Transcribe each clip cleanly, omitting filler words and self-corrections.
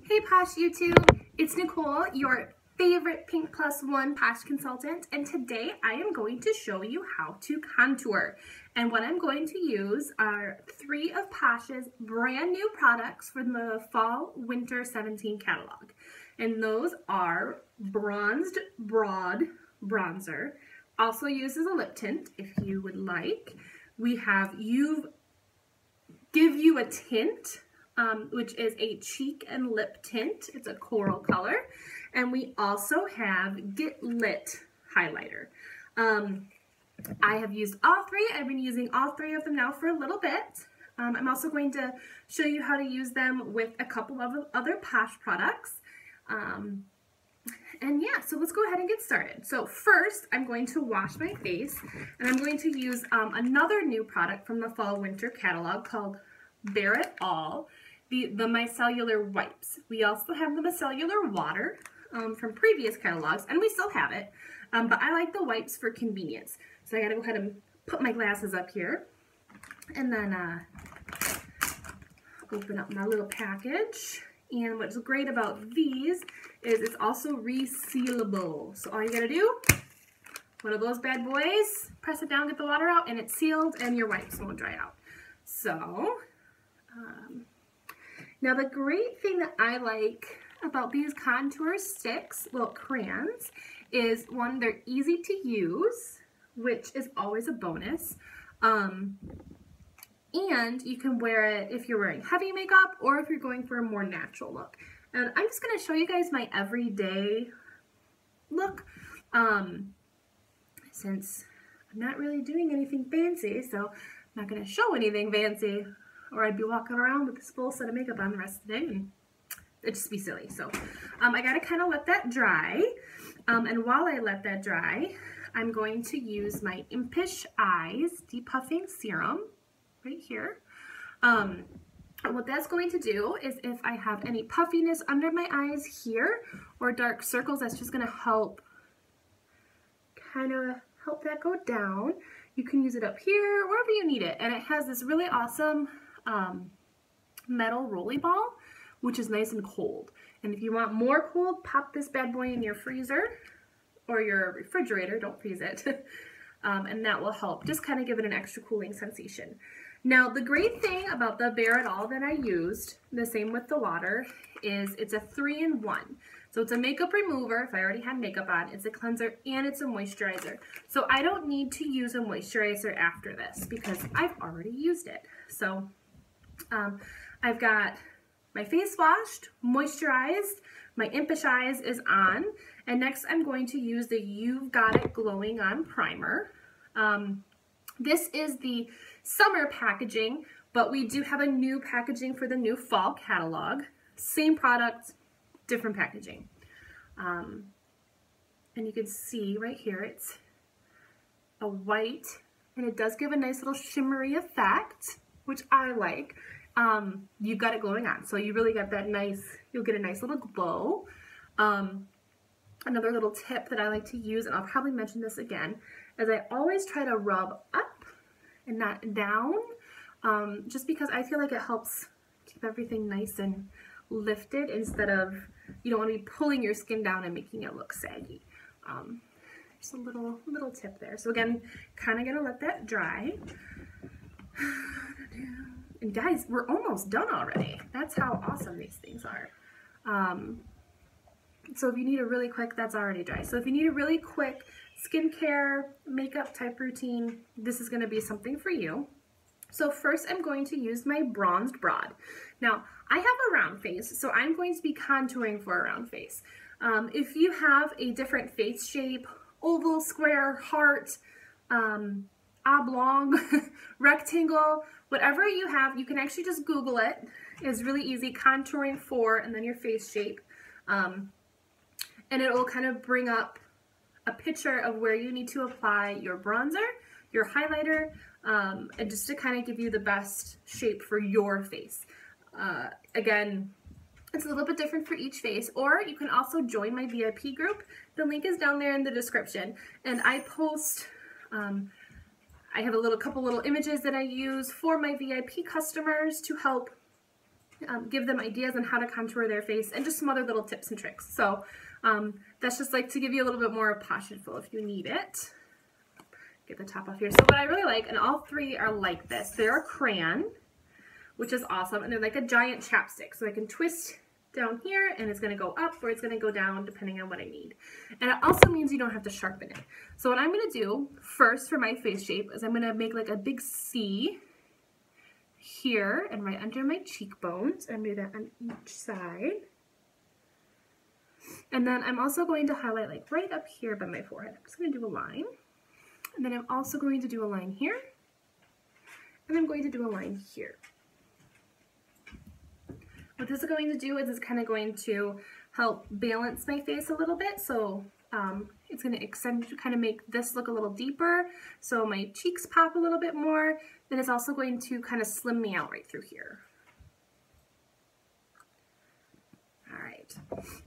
Hey Posh YouTube, it's Nicole, your favorite Pink Plus One Posh consultant, and today I am going to show you how to contour. And what I'm going to use are 3 of Posh's brand new products from the Fall Winter 17 catalog. And those are Bronzed Broad Bronzer, also uses a lip tint if you would like. We have Give You a Tint, which is a cheek and lip tint. It's a coral color. And we also have Get Lit Highlighter. I have used all 3. I've been using all 3 of them now for a little bit. I'm also going to show you how to use them with a couple of other Posh products. And yeah, so let's go ahead and get started. So first, I'm going to wash my face, and I'm going to use another new product from the Fall Winter catalog called Bare It All, the Micellar wipes. We also have the Micellar water from previous catalogs, and we still have it, but I like the wipes for convenience. So I gotta go ahead and put my glasses up here, and then open up my little package. And what's great about these is it's also resealable. So all you gotta do, one of those bad boys, press it down, get the water out, and it's sealed, and your wipes won't dry out. So, now the great thing that I like about these contour sticks, well, crayons, is one, they're easy to use, which is always a bonus. And you can wear it if you're wearing heavy makeup or if you're going for a more natural look. And I'm just going to show you guys my everyday look, since I'm not really doing anything fancy, so I'm not going to show anything fancy, or I'd be walking around with this full set of makeup on the rest of the day, and it'd just be silly. So I got to kind of let that dry, and while I let that dry, I'm going to use my Impish Eyes Depuffing Serum right here. What that's going to do is if I have any puffiness under my eyes here or dark circles, that's just going to help that go down. You can use it up here, wherever you need it. And it has this really awesome metal rolly ball, which is nice and cold. And if you want more cold, pop this bad boy in your freezer or your refrigerator, don't freeze it. And that will help just kind of give it an extra cooling sensation. Now, the great thing about the Bare It All that I used, the same with the water, is it's a 3-in-1. So it's a makeup remover, if I already had makeup on, it's a cleanser, and it's a moisturizer. So I don't need to use a moisturizer after this because I've already used it. So I've got my face washed, moisturized, my Impish Eyes is on, and next I'm going to use the You've Got It Glowing On Primer. This is the summer packaging, but we do have a new packaging for the new fall catalog. Same product, different packaging. And you can see right here, it's a white, and it does give a nice little shimmery effect, which I like. You've got it glowing on, so you really got that nice, you'll get a nice little glow. Another little tip that I like to use, and I'll probably mention this again, is I always try to rub up and not down, just because I feel like it helps keep everything nice and lifted instead of, you don't want to be pulling your skin down and making it look saggy. Just a little tip there. So again, kind of gonna let that dry. And guys, we're almost done already. That's how awesome these things are. So if you need a really quick, that's already dry. So if you need a really quick skincare, makeup type routine, this is gonna be something for you. So first I'm going to use my Bronzed Broad. Now, I have a round face, so I'm going to be contouring for a round face. If you have a different face shape, oval, square, heart, oblong, rectangle, whatever you have, you can actually just Google it. It's really easy, contouring for, and then your face shape. And it will kind of bring up a picture of where you need to apply your bronzer, your highlighter, and just to kind of give you the best shape for your face. Again, it's a little bit different for each face, or you can also join my VIP group. The link is down there in the description, and I post, I have a couple little images that I use for my VIP customers to help give them ideas on how to contour their face and just some other little tips and tricks. So that's just like to give you a little bit more of Posh info if you need it. Get the top off here. So what I really like, and all three are like this, they're a crayon, which is awesome, and they're like a giant chapstick. So I can twist down here and it's going to go up or it's going to go down depending on what I need. And it also means you don't have to sharpen it. So what I'm going to do first for my face shape is I'm going to make like a big C here and right under my cheekbones. I'm going to do that on each side. And then I'm also going to highlight like right up here by my forehead. I'm just going to do a line. And then I'm also going to do a line here. And I'm going to do a line here. What this is going to do is it's kind of going to help balance my face a little bit. So it's going to extend to kind of make this look a little deeper. So my cheeks pop a little bit more. Then it's also going to kind of slim me out right through here. All right.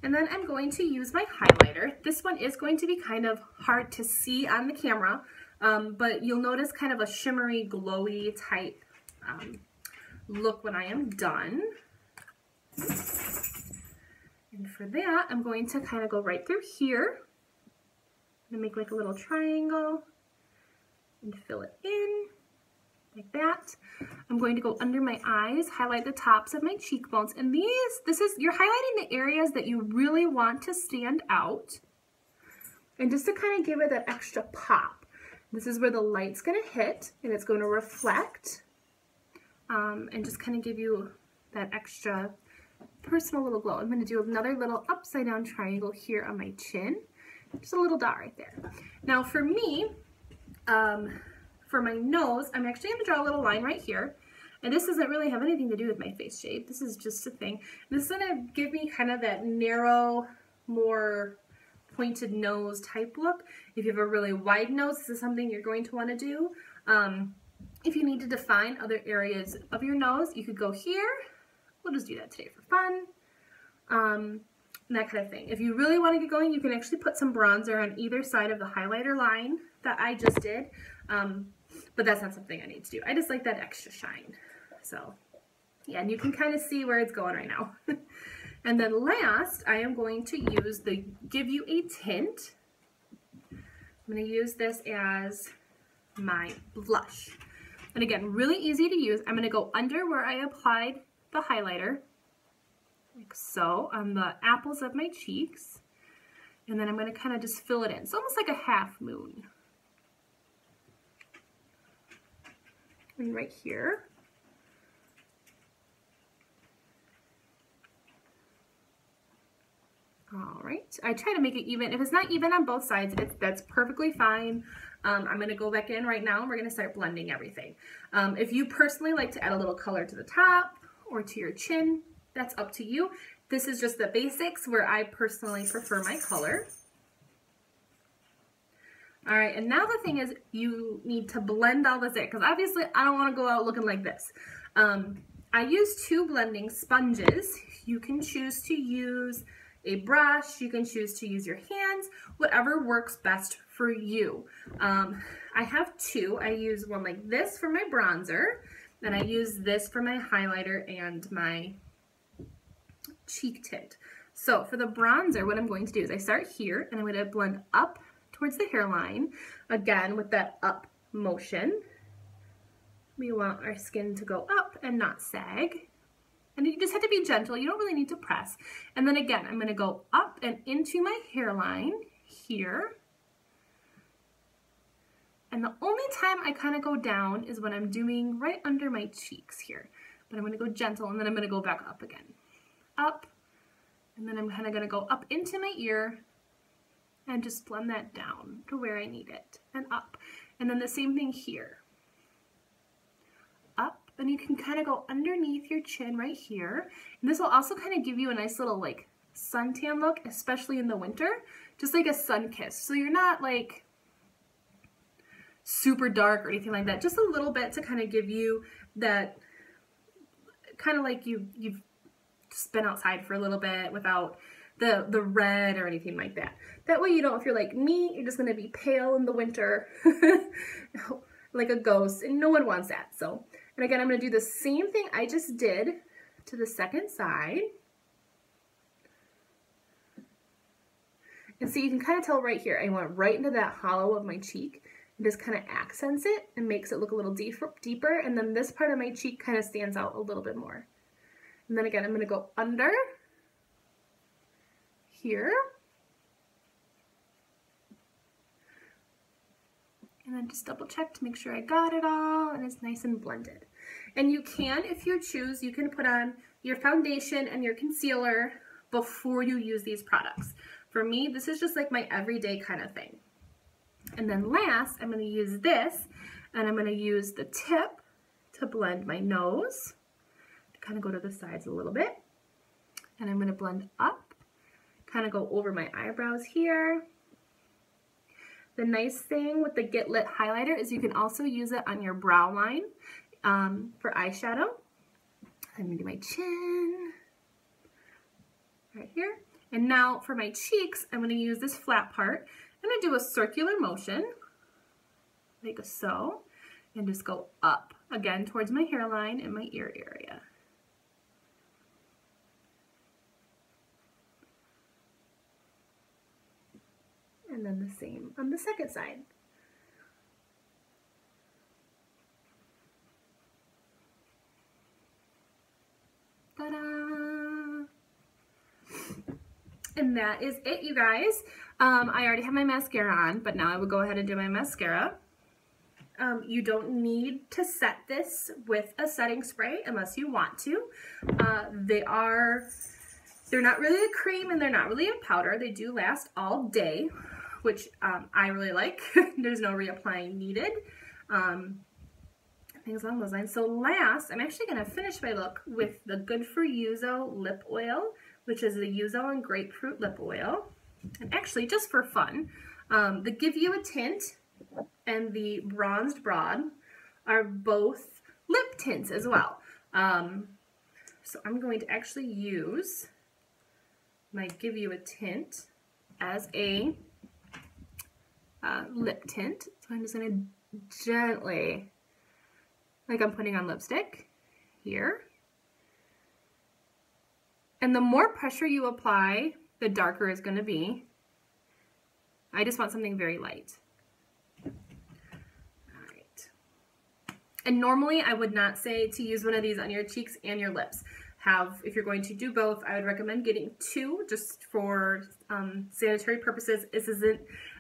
And then I'm going to use my highlighter. This one is going to be kind of hard to see on the camera, but you'll notice kind of a shimmery, glowy type look when I am done. And for that, I'm going to kind of go right through here and make like a little triangle and fill it in like that. I'm going to go under my eyes, highlight the tops of my cheekbones, and you're highlighting the areas that you really want to stand out, and just to kind of give it that extra pop. This is where the light's going to hit, and it's going to reflect, and just kind of give you that extra personal little glow. I'm going to do another little upside down triangle here on my chin, just a little dot right there. Now for me, for my nose, I'm actually going to draw a little line right here. And this doesn't really have anything to do with my face shape. This is just a thing. This is going to give me kind of that narrow, more pointed nose type look. If you have a really wide nose, this is something you're going to want to do. If you need to define other areas of your nose, you could go here. We'll just do that today for fun. That kind of thing. If you really want to get going, you can actually put some bronzer on either side of the highlighter line that I just did. But that's not something I need to do. I just like that extra shine. So yeah, and you can kind of see where it's going right now. And then last, I am going to use the Give You a Tint. I'm going to use this as my blush. And again, really easy to use. I'm going to go under where I applied the highlighter, like so, on the apples of my cheeks. And then I'm going to kind of just fill it in. It's almost like a half moon. And right here. All right, I try to make it even. If it's not even on both sides, that's perfectly fine. I'm going to go back in right now and we're going to start blending everything. If you personally like to add a little color to the top or to your chin, that's up to you. This is just the basics where I personally prefer my color. All right, and now the thing is you need to blend all this in, because obviously I don't want to go out looking like this. I use 2 blending sponges. You can choose to use a brush, you can choose to use your hands, whatever works best for you. I have 2. I use one like this for my bronzer, and I use this for my highlighter and my cheek tint. So for the bronzer, what I'm going to do is I start here, and I'm going to blend up towards the hairline, again with that up motion. We want our skin to go up and not sag. And you just have to be gentle. You don't really need to press. And then again, I'm going to go up and into my hairline here. And the only time I kind of go down is when I'm doing right under my cheeks here. But I'm going to go gentle, and then I'm going to go back up again. Up, and then I'm kind of going to go up into my ear and just blend that down to where I need it, and up. And then the same thing here. Up, and you can kind of go underneath your chin right here. And this will also kind of give you a nice little like suntan look, especially in the winter, just like a sun kiss. So you're not like super dark or anything like that, just a little bit to kind of give you that kind of like you've just been outside for a little bit without the red or anything like that. That way you don't, if you're like me, you're just going to be pale in the winter like a ghost, and no one wants that. So, and again, I'm going to do the same thing I just did to the second side. And so you can kind of tell right here, I went right into that hollow of my cheek and just kind of accents it and makes it look a little deeper. And then this part of my cheek kind of stands out a little bit more. And then again, I'm going to go under here. And then just double check to make sure I got it all and it's nice and blended. And you can, if you choose, you can put on your foundation and your concealer before you use these products. For me, this is just like my everyday kind of thing. And then last, I'm going to use this, and I'm going to use the tip to blend my nose, to kind of go to the sides a little bit. And I'm going to blend up, kind of go over my eyebrows here. The nice thing with the Get Lit highlighter is you can also use it on your brow line for eyeshadow. I'm going to do my chin right here. And now for my cheeks, I'm going to use this flat part. I'm going to do a circular motion, like so, and just go up, again, towards my hairline and my ear area. And then the same on the second side. Ta-da! And that is it, you guys. I already have my mascara on, but now I would go ahead and do my mascara. You don't need to set this with a setting spray unless you want to. They're not really a cream and they're not really a powder. They do last all day, which I really like. There's no reapplying needed. Things along those lines. So last, I'm actually going to finish my look with the Good For Yuzu Lip Oil, which is the Yuzu and Grapefruit Lip Oil. And actually, just for fun, the Give You a Tint and the Bronzed Broad are both lip tints as well. So I'm going to actually use my Give You a Tint as a lip tint. So I'm just going to gently, like I'm putting on lipstick here. And the more pressure you apply, the darker it's going to be. I just want something very light. All right. And normally I would not say to use one of these on your cheeks and your lips. If you're going to do both, I would recommend getting two just for sanitary purposes.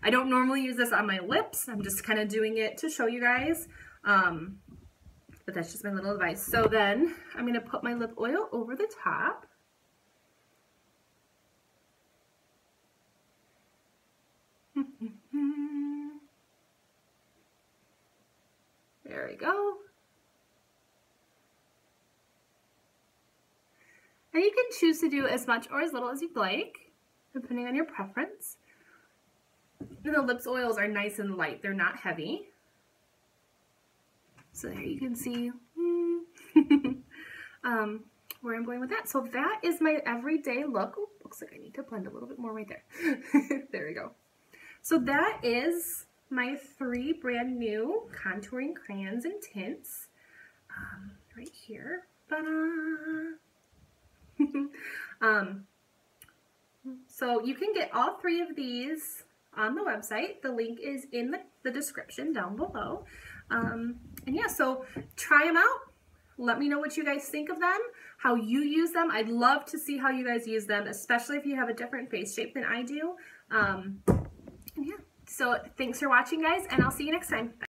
I don't normally use this on my lips. I'm just kind of doing it to show you guys. But that's just my little advice. So then I'm going to put my lip oil over the top. There we go. And you can choose to do as much or as little as you'd like, depending on your preference. And the lips oils are nice and light. They're not heavy. So there you can see where I'm going with that. So that is my everyday look. Oh, looks like I need to blend a little bit more right there. There we go. So that is my 3 brand new contouring crayons and tints right here. So you can get all 3 of these on the website. The link is in the description down below. And yeah, so try them out. Let me know what you guys think of them, how you use them. I'd love to see how you guys use them, especially if you have a different face shape than I do. And yeah, so thanks for watching, guys, and I'll see you next time. Bye.